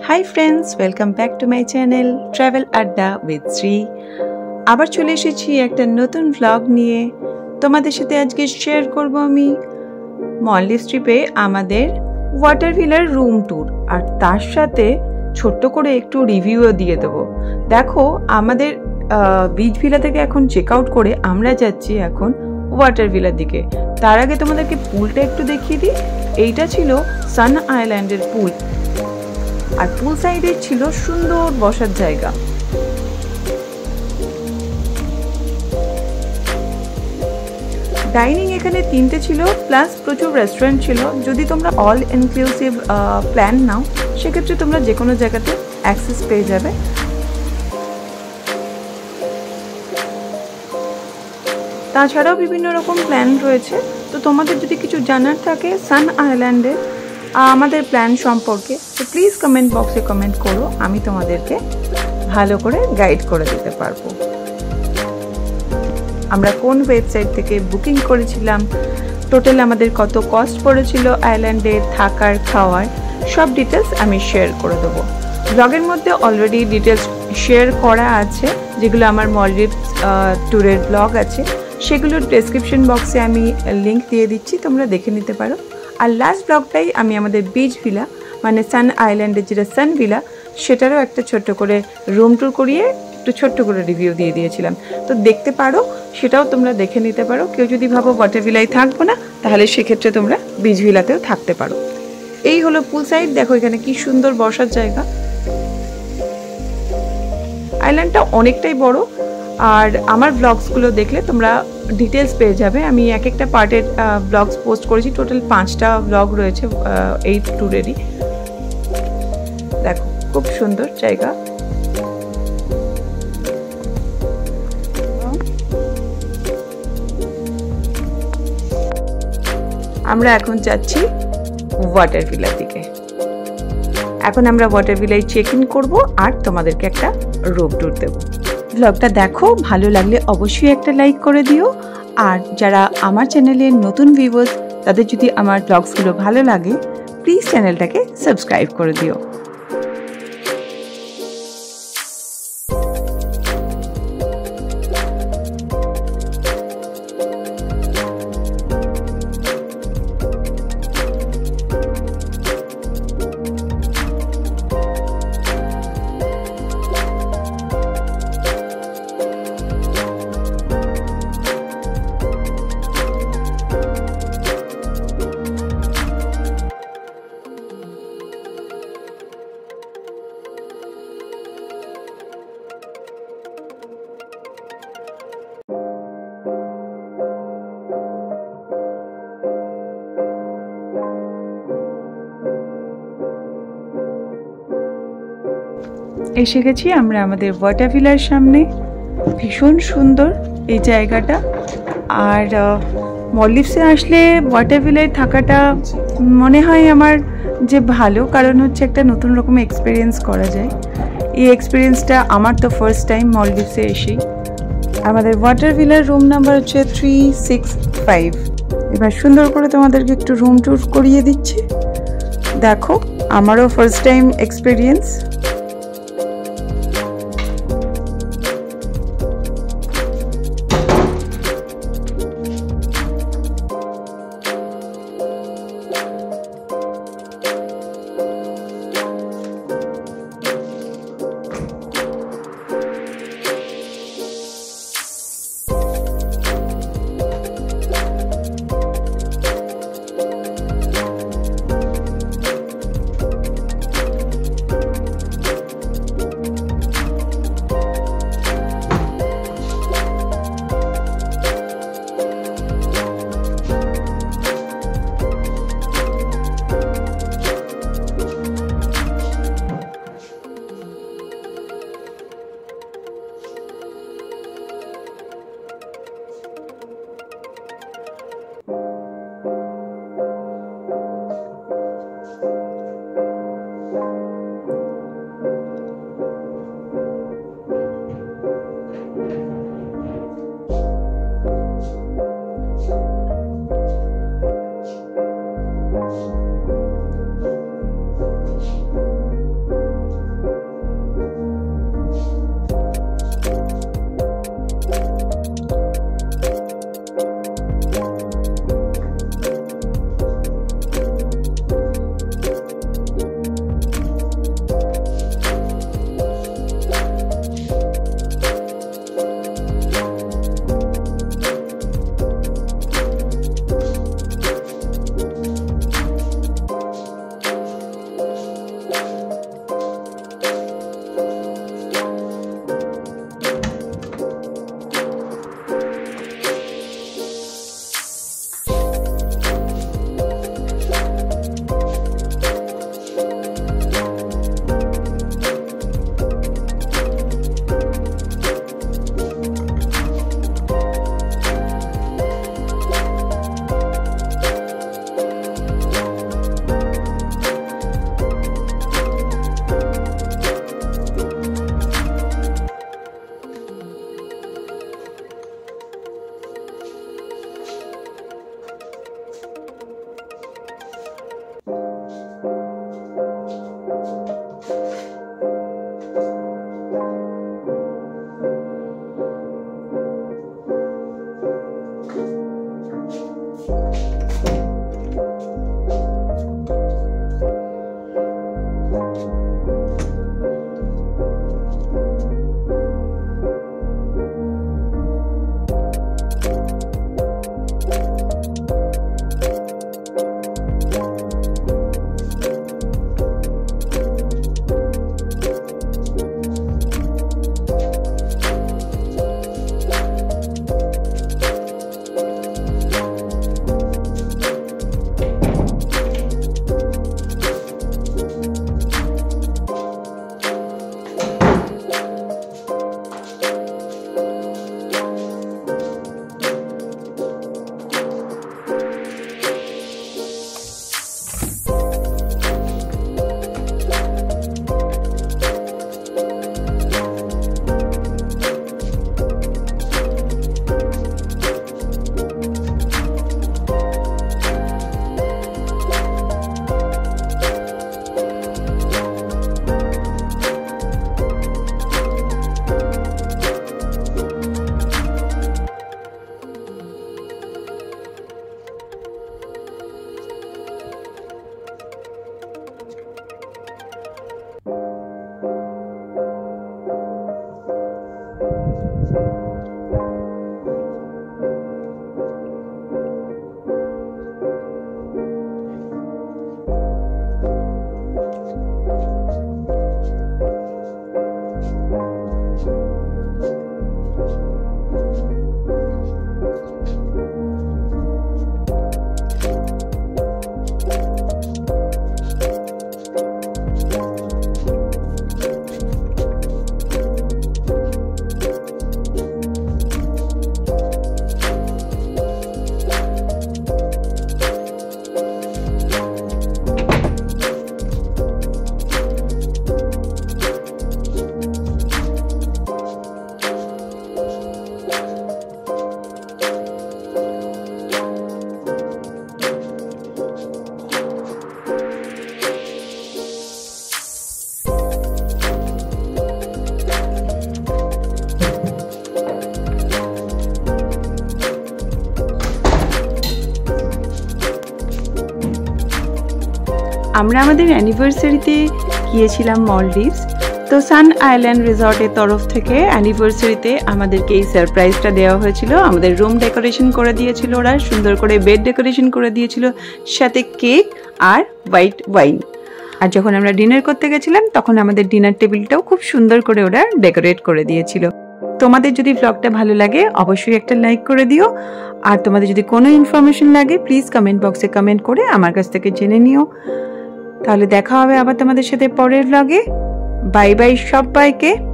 Hi friends, welcome back to my channel travel আড্ডা with Shri. আবার চলে এসেছি একটা নতুন ভ্লগ নিয়ে। তোমাদের সাথে আজকে শেয়ার করব আমি মলদ্বীপ ট্রিপে আমাদের ওয়াটার ভিলার রুম ট্যুর, আর তার সাথে ছোট্ট করে একটু রিভিউও দিয়ে দেবো। দেখো, আমাদের বিচ ভিলা থেকে এখন চেক আউট করে আমরা যাচ্ছি এখন ওয়াটার ভিলার দিকে। তার আগে তোমাদেরকে পুলটা একটু দেখিয়ে দিই। এইটা ছিল সান আইল্যান্ডের পুল, আর পুল সাইডে ছিল সুন্দর বসার জায়গা। ডাইনিং এখানে 3টে ছিল, প্লাস প্রচুর রেস্টুরেন্ট ছিল। যদি তোমরা অল ইনক্লুসিভ প্ল্যান নাও সেক্ষেত্রে তোমরা যে কোনো জায়গাতে অ্যাক্সেস পেয়ে যাবে। তাছাড়াও বিভিন্ন রকম প্ল্যান রয়েছে। তো তোমাদের যদি কিছু জানার থাকে সান আইল্যান্ডে আমাদের প্ল্যান সম্পর্কে, তো প্লিজ কমেন্ট বক্সে কমেন্ট করো, আমি তোমাদেরকে ভালো করে গাইড করে দিতে পারবো। আমরা কোন ওয়েবসাইট থেকে বুকিং করেছিলাম, টোটাল আমাদের কত কস্ট পড়েছিল আইল্যান্ডে থাকার খাওয়ার, সব ডিটেলস আমি শেয়ার করে দেবো। ব্লগের মধ্যে অলরেডি ডিটেলস শেয়ার করা আছে, যেগুলো আমার মলদ্বীপ ট্যুরের ব্লগ আছে, সেগুলোর ডেসক্রিপশন বক্সে আমি লিঙ্ক দিয়ে দিচ্ছি, তোমরা দেখে নিতে পারো। আর লাস্ট ব্লগটাই আমি আমাদের বিচ ভিলা মানে সান আইল্যান্ডের যেটা সান ভিলা, সেটারও একটা ছোট্ট করে রুম ট্যুর করিয়ে একটু ছোট্ট করে রিভিউ দিয়ে দিয়েছিলাম। তো দেখতে পারো, সেটাও তোমরা দেখে নিতে পারো। কেউ যদি ভাবো ওয়াটার ভিলায় থাকবো না, তাহলে সেক্ষেত্রে তোমরা বিচ ভিলাতেও থাকতে পারো। এই হলো পুল সাইড, দেখো এখানে কি সুন্দর বসার জায়গা। আইল্যান্ডটা অনেকটাই বড়, আর আমার ব্লগসগুলো দেখলে তোমরা ডিটেলস পেয়ে যাবে। আমি এক একটা পার্টের ব্লগস পোস্ট করেছি, টোটাল 5টা ব্লগ রয়েছে এই ট্যুরেরই। দেখো খুব সুন্দর জায়গা। আমরা এখন যাচ্ছি ওয়াটার ভিলার দিকে। এখন আমরা ওয়াটার ভিলায় চেক ইন করবো আর তোমাদেরকে একটা রুম ট্যুর দেবো। ব্লগটা দেখো, ভালো লাগলে অবশ্যই একটা লাইক করে দিও। আর যারা আমার চ্যানেলের নতুন ভিউয়ার্স, তাদের যদি আমার ব্লগসগুলো ভালো লাগে, প্লিজ চ্যানেলটাকে সাবস্ক্রাইব করে দিও। এসে গেছি আমরা আমাদের ওয়াটার ভিলার সামনে। ভীষণ সুন্দর এই জায়গাটা। আর মলদ্বীপসে আসলে ওয়াটার ভিলায় থাকাটা মনে হয় আমার যে ভালো, কারণ হচ্ছে একটা নতুন রকম এক্সপিরিয়েন্স করা যায়। এই এক্সপিরিয়েন্সটা আমার তো ফার্স্ট টাইম মলদ্বীপসে এসেই। আমাদের ওয়াটার ভিলার রুম নাম্বার হচ্ছে 365। এবার সুন্দর করে তোমাদেরকে একটু রুম ট্যুর করিয়ে দিচ্ছি। দেখো, আমারও ফার্স্ট টাইম এক্সপিরিয়েন্স। আমরা আমাদের অ্যানিভার্সারিতে গিয়েছিলাম মলডিভস। তো সান আইল্যান্ড রিসর্টের তরফ থেকে অ্যানিভার্সারিতে আমাদেরকে এই সারপ্রাইজটা দেওয়া হয়েছিল। আমাদের রুম ডেকোরেশন করে দিয়েছিল ওরা, সুন্দর করে বেড ডেকোরেশন করে দিয়েছিল, সাথে কেক আর হোয়াইট ওয়াইন। আর যখন আমরা ডিনার করতে গেছিলাম তখন আমাদের ডিনার টেবিলটাও খুব সুন্দর করে ওরা ডেকোরেট করে দিয়েছিল। তোমাদের যদি ব্লগটা ভালো লাগে অবশ্যই একটা লাইক করে দিও। আর তোমাদের যদি কোনো ইনফরমেশন লাগে প্লিজ কমেন্ট বক্সে কমেন্ট করে আমার কাছ থেকে জেনে নিও। তাহলে দেখা হবে আবার তোমাদের সাথে পরের ব্লগে। বাই বাই সবাইকে।